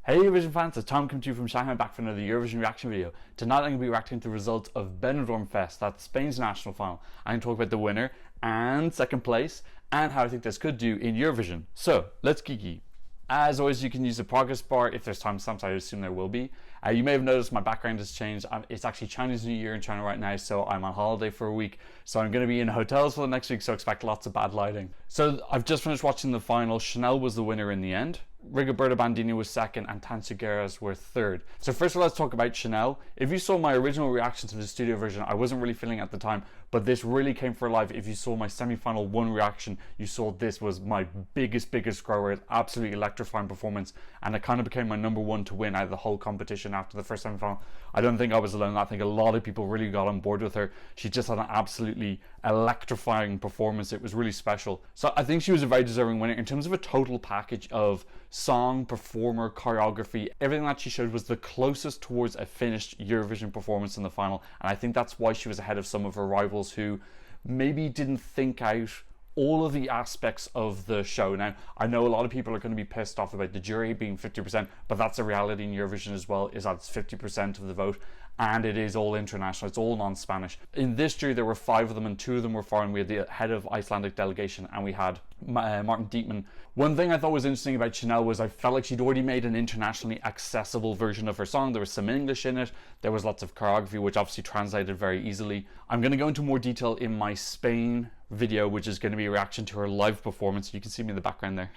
Hey Eurovision fans, it's Tom coming to you from Shanghai, back for another Eurovision reaction video. Tonight I'm going to be reacting to the results of Benidorm Fest, that's Spain's national final. I'm going to talk about the winner and second place and how I think this could do in Eurovision. So, let's geeky. As always, you can use the progress bar if there's timestamps. I assume there will be. You may have noticed my background has changed. It's actually Chinese New Year in China right now, so I'm on holiday for a week. So I'm going to be in hotels for the next week, so expect lots of bad lighting. So I've just finished watching the final. Chanel was the winner in the end. Rigoberta Bandini was second and Tanxugueiras were third. So first of all, let's talk about Chanel. If you saw my original reaction to the studio version, I wasn't really feeling it at the time, but this really came for life. If you saw my semi-final one reaction, you saw this was my biggest grower, absolutely electrifying performance, and it kind of became my number one to win out of the whole competition after the first semi-final. I don't think I was alone. I think a lot of people really got on board with her. She just had an absolutely electrifying performance. It was really special. So I think she was a very deserving winner in terms of a total package of song, performer, choreography. Everything that she showed was the closest towards a finished Eurovision performance in the final, and I think that's why she was ahead of some of her rivals who maybe didn't think out all of the aspects of the show. Now, I know a lot of people are going to be pissed off about the jury being 50%, but that's a reality in Eurovision as well, is that it's 50% of the vote, and it is all international, it's all non-Spanish. In this jury, there were 5 of them, and 2 of them were foreign. We had the head of Icelandic delegation, and we had Martin Dietmann. One thing I thought was interesting about Chanel was I felt like she'd already made an internationally accessible version of her song. There was some English in it, there was lots of choreography, which obviously translated very easily. I'm going to go into more detail in my Spain video, which is going to be a reaction to her live performance. You can see me in the background there.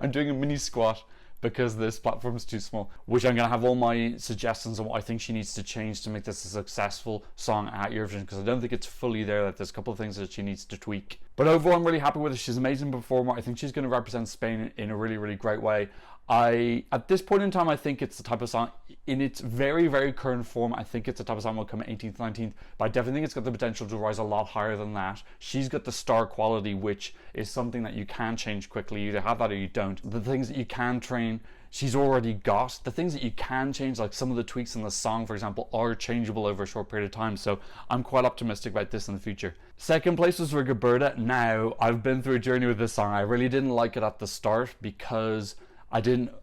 I'm doing a mini squat because this platform's too small, which I'm going to have all my suggestions on what I think she needs to change to make this a successful song at Eurovision, because I don't think it's fully there, that there's a couple of things that she needs to tweak. But overall, I'm really happy with her. She's an amazing performer. I think she's going to represent Spain in a really great way. At this point in time, I think it's the type of song, in its very current form, I think it's the type of song that will come at 18th, 19th, but I definitely think it's got the potential to rise a lot higher than that. She's got the star quality, which is something that you can change quickly. You either have that or you don't. The things that you can train, she's already got. The things that you can change, like some of the tweaks in the song, for example, are changeable over a short period of time, so I'm quite optimistic about this in the future. Second place was Rigoberta. Now, I've been through a journey with this song. I really didn't like it at the start because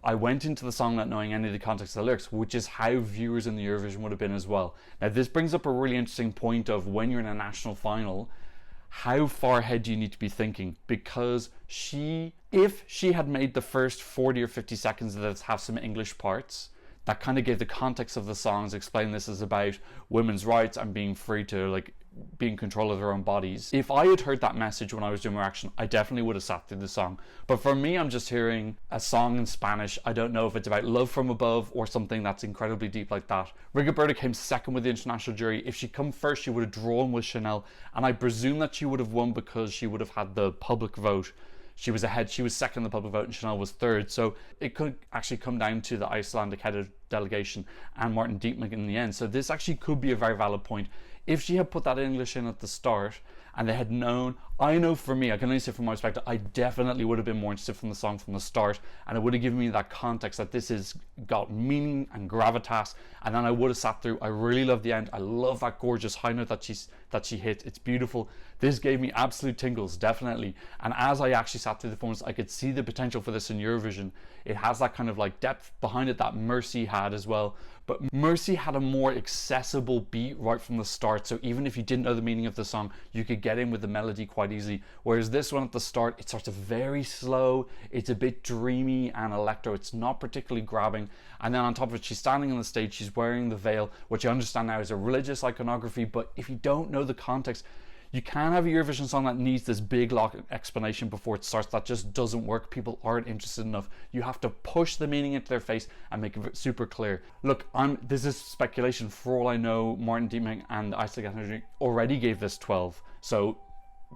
I went into the song not knowing any of the context of the lyrics, which is how viewers in the Eurovision would have been as well. Now, this brings up a really interesting point of when you're in a national final, how far ahead do you need to be thinking? Because if she had made the first 40 or 50 seconds that have some English parts, that kind of gave the context of the songs, explain this is about women's rights and being free to be in control of their own bodies. If I had heard that message when I was doing my reaction, I definitely would have sat through the song. But for me, I'm just hearing a song in Spanish. I don't know if it's about love from above or something that's incredibly deep like that. Rigoberta came second with the international jury. If she'd come first, she would have drawn with Chanel, and I presume that she would have won because she would have had the public vote. She was ahead, she was second in the public vote, and Chanel was third. So it could actually come down to the Icelandic head of delegation and Martin Dietmann in the end. So this actually could be a very valid point. If she had put that English in at the start and they had known, I know for me, I can only say from my perspective, I definitely would have been more interested from the song from the start, and it would have given me that context that this has got meaning and gravitas, and then I would have sat through. I really love the end. I love that gorgeous high note that she hit. It's beautiful. This gave me absolute tingles, definitely. And as I actually sat through the performance, I could see the potential for this in Eurovision. It has that kind of depth behind it that Mercy had as well, but Mercy had a more accessible beat right from the start, so even if you didn't know the meaning of the song, you could get in with the melody quite easily. Whereas this one at the start, it starts very slow, it's a bit dreamy and electro, it's not particularly grabbing, and then on top of it, she's standing on the stage, she's wearing the veil, which I understand now is a religious iconography, but if you don't know the context, you can have a Eurovision song that needs this big long explanation before it starts. That just doesn't work. People aren't interested enough. You have to push the meaning into their face and make it super clear. Look, this is speculation. For all I know, Martin Dietmann and Icelandic already gave this 12. So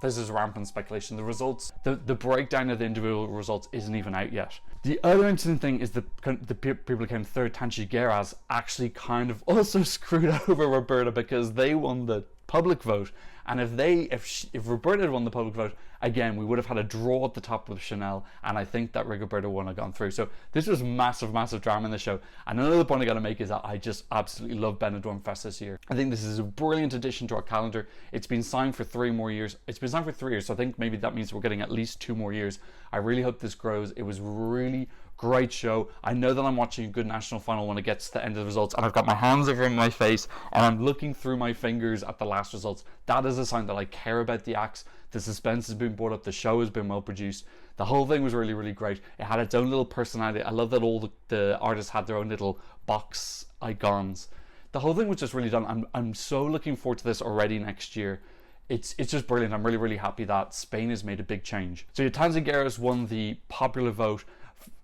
this is rampant speculation. The results, the breakdown of the individual results isn't even out yet. The other interesting thing is the people who came third, Tanxugueiras, actually kind of also screwed over Roberta because they won the public vote, and if Roberta had won the public vote, again we would have had a draw at the top with Chanel, and I think that Rigoberta wouldn't have gone through. So this was massive drama in the show. And another point I gotta make is that I just absolutely love Benidorm Fest this year. I think this is a brilliant addition to our calendar. It's been signed for 3 more years. It's been signed for 3 years, so I think maybe that means we're getting at least 2 more years. I really hope this grows. It was really great show. I know that I'm watching a good national final when it gets to the end of the results, and I've got my hands over my face and I'm looking through my fingers at the last results. That is a sign that I care about the acts. The suspense has been brought up, the show has been well produced. The whole thing was really, really great. It had its own little personality. I love that all the artists had their own little box icons. The whole thing was just really done. I'm so looking forward to this already next year. It's just brilliant. I'm really, really happy that Spain has made a big change. So Tanxugueiras won the popular vote.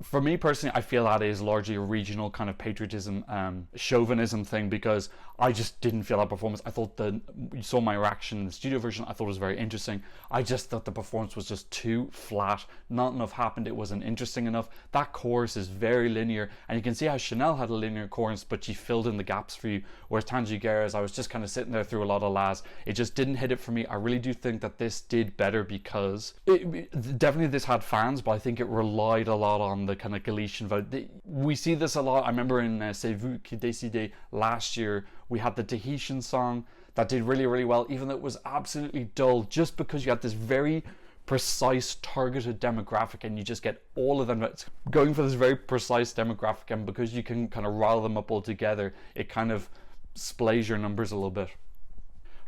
For me personally, I feel that is largely a regional kind of patriotism, chauvinism thing, because I just didn't feel that performance. I thought you saw my reaction in the studio version, I thought it was very interesting. I just thought the performance was just too flat. Not enough happened. It wasn't interesting enough. That chorus is very linear, and you can see how Chanel had a linear chorus, but she filled in the gaps for you. Whereas Tanxugueiras, I was just kind of sitting there through a lot of las. It just didn't hit it for me. I really do think that this did better because definitely this had fans, but I think it relied a lot on the kind of Galician vote. We see this a lot. I remember in C'est vous qui décidez last year, we had the Tahitian song that did really, really well, even though it was absolutely dull, just because you had this very precise targeted demographic and you just get all of them going for this very precise demographic, and because you can kind of rile them up all together, it kind of splays your numbers a little bit.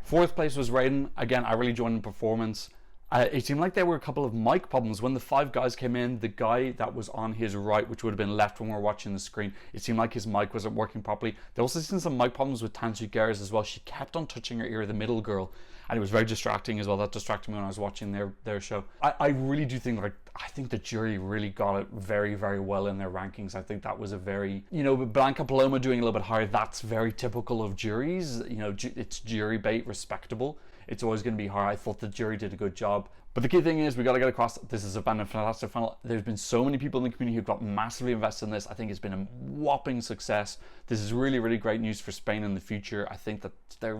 Fourth place was Raiden. Again, I really enjoyed the performance. It seemed like there were a couple of mic problems. When the five guys came in, the guy that was on his right, which would have been left when we were watching the screen, it seemed like his mic wasn't working properly. There also seemed some mic problems with Tanxugueiras as well. She kept on touching her ear, the middle girl, and it was very distracting as well. That distracted me when I was watching their show. I really do think, I think the jury really got it very, very well in their rankings. I think that was a very, Blanca Paloma doing a little bit higher, that's very typical of juries. It's jury bait, respectable. It's always going to be hard. I thought the jury did a good job. But the key thing is, we got to get across, this has been a fantastic final. There's been so many people in the community who've got massively invested in this. I think it's been a whopping success. This is really, really great news for Spain in the future. I think that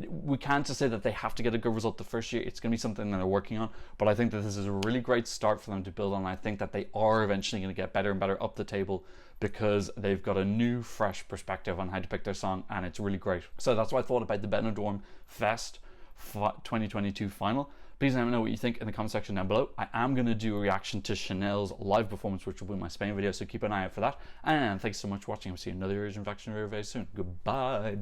we can't just say that they have to get a good result the first year. It's going to be something that they're working on. But I think that this is a really great start for them to build on. I think that they are eventually going to get better and better up the table, because they've got a new, fresh perspective on how to pick their song, and it's really great. So that's what I thought about the Benidorm Fest 2022 final. Please let me know what you think in the comment section down below. I am going to do a reaction to Chanel's live performance, which will be my Spain video, so keep an eye out for that. And thanks so much for watching. I'll see you in another Eurovision reaction very, very soon. Goodbye.